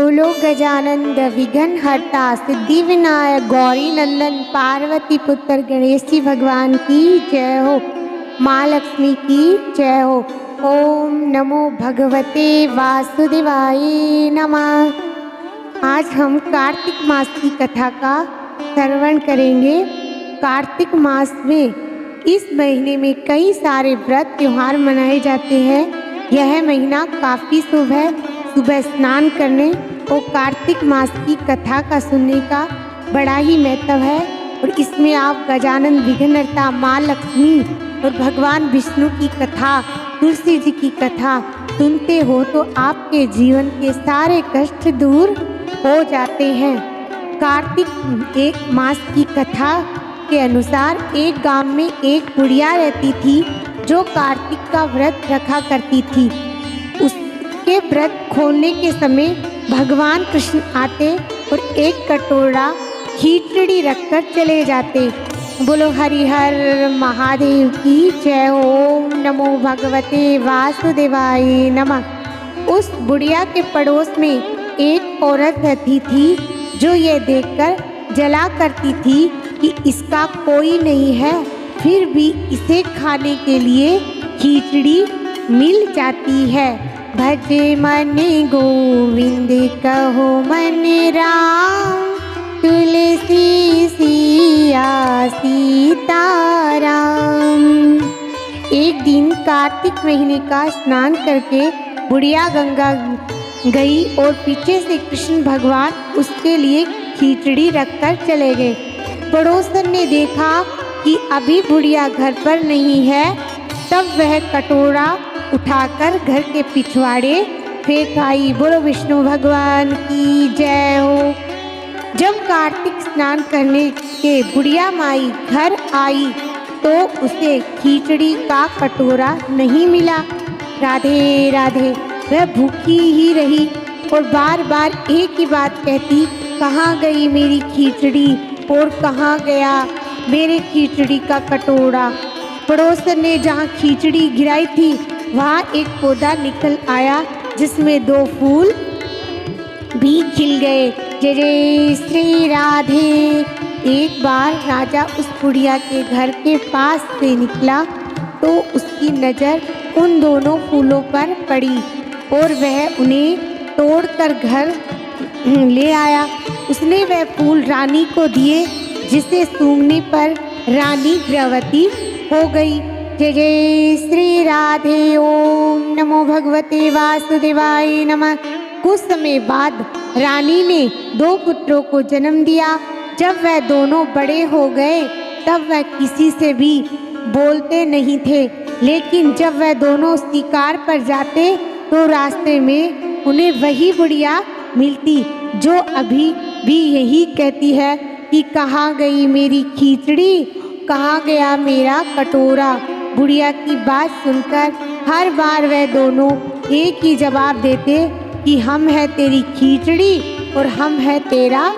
बोलो गजानंद विघ्न हरता सिद्धि विनायक गौरी नंदन पार्वती पुत्र गणेश जी भगवान की जय हो। माँ लक्ष्मी की जय हो। ओम नमो भगवते वासुदेवाय नमः। आज हम कार्तिक मास की कथा का श्रवण करेंगे। कार्तिक मास में इस महीने में कई सारे व्रत त्योहार मनाए जाते हैं। यह महीना काफ़ी शुभ है। सुबह स्नान करने और कार्तिक मास की कथा का सुनने का बड़ा ही महत्व है। और इसमें आप गजानन विघ्नहर्ता, माँ लक्ष्मी और भगवान विष्णु की कथा, तुलसी जी की कथा सुनते हो तो आपके जीवन के सारे कष्ट दूर हो जाते हैं। कार्तिक एक मास की कथा के अनुसार एक गांव में एक बुढ़िया रहती थी जो कार्तिक का व्रत रखा करती थी। उसके व्रत खोलने के समय भगवान कृष्ण आते और एक कटोरा खिचड़ी रखकर चले जाते। बोलो हरिहर महादेव की जय। ओम नमो भगवते वासुदेवाय नमः। उस बुढ़िया के पड़ोस में एक औरत रहती थी जो ये देखकर जला करती थी कि इसका कोई नहीं है, फिर भी इसे खाने के लिए खिचड़ी मिल जाती है। भजे मन गोविंद कहो मन राम, तुलसी सिया सीताराम। एक दिन कार्तिक महीने का स्नान करके बुढ़िया गंगा गई और पीछे से कृष्ण भगवान उसके लिए खिचड़ी रखकर चले गए। पड़ोसन ने देखा कि अभी बुढ़िया घर पर नहीं है, तब वह कटोरा उठाकर घर के पिछवाड़े फेंक आई। बोलो विष्णु भगवान की जय हो। जब कार्तिक स्नान करने के बुढ़िया माई घर आई तो उसे खिचड़ी का कटोरा नहीं मिला। राधे राधे। वह भूखी ही रही और बार बार एक ही बात कहती, कहाँ गई मेरी खिचड़ी और कहाँ गया मेरे खिचड़ी का कटोरा। पड़ोसन ने जहाँ खिचड़ी गिराई थी वहाँ एक पौधा निकल आया जिसमें 2 फूल भी खिल गए। जय जय श्री राधे। एक बार राजा उस बुढ़िया के घर के पास से निकला तो उसकी नज़र उन दोनों फूलों पर पड़ी और वह उन्हें तोड़कर घर ले आया। उसने वह फूल रानी को दिए जिसे सूंघने पर रानी गर्भवती हो गई। जय जय श्री राधे। ओम नमो भगवते वासुदेवाय नमः। कुछ समय बाद रानी ने 2 पुत्रों को जन्म दिया। जब वह दोनों बड़े हो गए तब वह किसी से भी बोलते नहीं थे, लेकिन जब वह दोनों शिकार पर जाते तो रास्ते में उन्हें वही बुढ़िया मिलती जो अभी भी यही कहती है कि कहाँ गई मेरी खिचड़ी, कहाँ गया मेरा कटोरा। बुढ़िया की बात सुनकर हर बार वह दोनों एक ही जवाब देते कि हम है तेरी खिचड़ी और हम है तेरा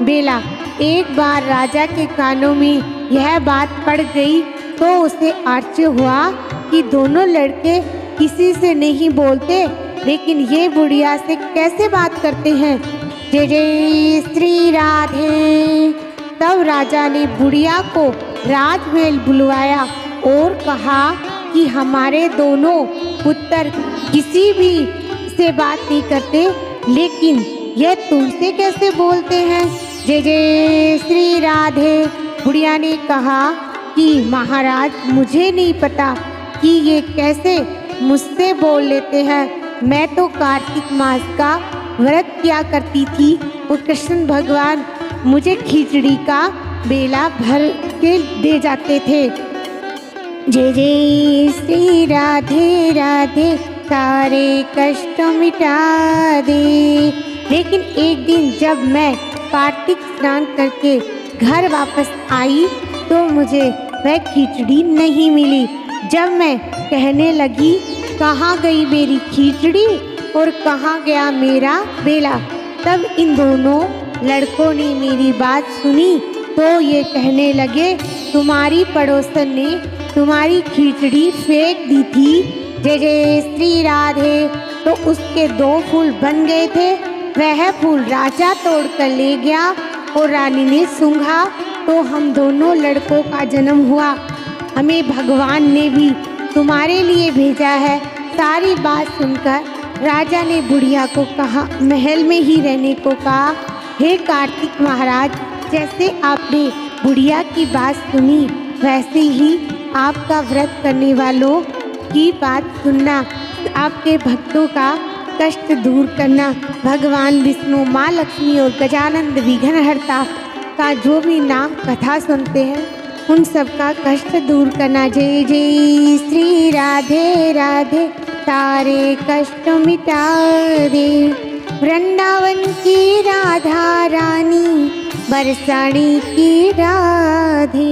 बेला। एक बार राजा के कानों में यह बात पड़ गई तो उसे आश्चर्य हुआ कि दोनों लड़के किसी से नहीं बोलते, लेकिन ये बुढ़िया से कैसे बात करते हैं। जय जय श्री राधे। तब राजा ने बुढ़िया को राजमहल बुलवाया और कहा कि हमारे दोनों पुत्र किसी भी से बात नहीं करते, लेकिन यह तुमसे कैसे बोलते हैं। जय जय श्री राधे। बुढ़िया ने कहा कि महाराज मुझे नहीं पता कि ये कैसे मुझसे बोल लेते हैं। मैं तो कार्तिक मास का व्रत किया करती थी और कृष्ण भगवान मुझे खिचड़ी का बेला भर के दे जाते थे। जय जय श्री राधे राधे, सारे कष्ट मिटा दे। लेकिन एक दिन जब मैं कार्तिक स्नान करके घर वापस आई तो मुझे वह खिचड़ी नहीं मिली। जब मैं कहने लगी कहाँ गई मेरी खिचड़ी और कहाँ गया मेरा बेला, तब इन दोनों लड़कों ने मेरी बात सुनी तो ये कहने लगे तुम्हारी पड़ोसन ने तुम्हारी खिचड़ी फेंक दी थी। जय जय श्री राधे। तो उसके 2 फूल बन गए थे वह फूल राजा तोड़कर ले गया और रानी ने सूंघा तो हम दोनों लड़कों का जन्म हुआ। हमें भगवान ने भी तुम्हारे लिए भेजा है। सारी बात सुनकर राजा ने बुढ़िया को कहा, महल में ही रहने को कहा। हे कार्तिक महाराज, जैसे आपने बुढ़िया की बात सुनी वैसे ही आपका व्रत करने वालों की बात सुनना, आपके भक्तों का कष्ट दूर करना। भगवान विष्णु, माँ लक्ष्मी और गजानंद विघ्नहर्ता का जो भी नाम कथा सुनते हैं उन सबका कष्ट दूर करना। जय जय श्री राधे राधे, सारे कष्ट मिटा दे। वृंदावन की राधा रानी, बरसाने की राधे।